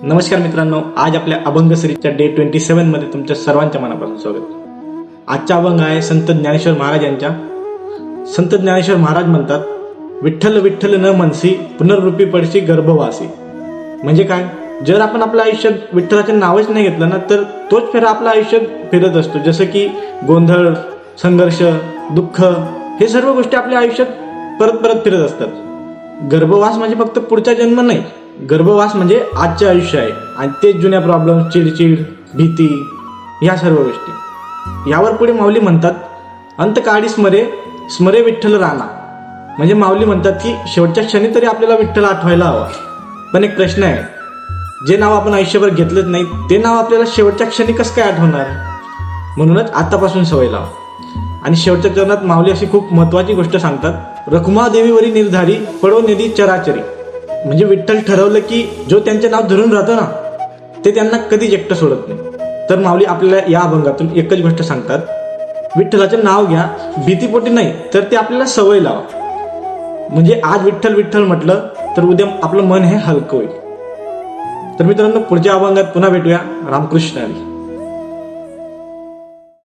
नमस्कार मित्रांनो, आज आपल्या अभंग सिरीजच्या डे 27 मध्ये तुमच्या सर्वांच्या मनापासून स्वागत. आजचा अभंग आहे संत ज्ञानेश्वर महाराज यांच्या. संत ज्ञानेश्वर महाराज म्हणतात, विठ्ठल विठ्ठल न मनसी पुनर्रूपी पडशी गर्भवासी. म्हणजे काय, जर आपण आपल्या आयुष्यात विठ्ठलाचे नावच नाही घेतलं ना, तर तोच फेरा आपल्या आयुष्यात फिरत असतो. जसं की गोंधळ, संघर्ष, दुःख, हे सर्व गोष्टी आपल्या आयुष्यात परत परत फिरत असतात. गर्भवास म्हणजे फक्त पुढचा जन्म नाही, गर्भवास म्हणजे आजचे आयुष्य आहे. आणि तेच जुन्या प्रॉब्लेम, चिडचिड, भीती, ह्या सर्व गोष्टी. यावर पुढे माऊली म्हणतात, अंतकाळी स्मरे स्मरे विठ्ठल राणा. म्हणजे माऊली म्हणतात की शेवटच्या क्षणी तरी आपल्याला विठ्ठल आठवायला हवा. पण एक प्रश्न आहे, जे नाव आपण आयुष्यभर घेतलंच नाही ते नाव आपल्याला शेवटच्या क्षणी कसं काय आठवणार? म्हणूनच आतापासून सवय लावा. आणि शेवटच्या चरणात माऊली अशी खूप महत्वाची गोष्ट सांगतात, रखुमा देवीवरी निर्धारी पडो निधी चराचरी. म्हणजे विठ्ठल ठरवलं की जो त्यांचे नाव धरून राहतं ना, ते त्यांना कधीच एकटं सोडत नाही. तर माऊली आपल्याला या अभंगातून एकच गोष्ट सांगतात, विठ्ठलाचे नाव घ्या, भीतीपोटी नाही तर ते आपल्याला सवय लावा. म्हणजे आज विठ्ठल विठ्ठल म्हटलं तर उद्या आपलं मन हे हलकं होईल. तर मित्रांनो, पुढच्या अभंगात पुन्हा भेटूया. रामकृष्ण हरी.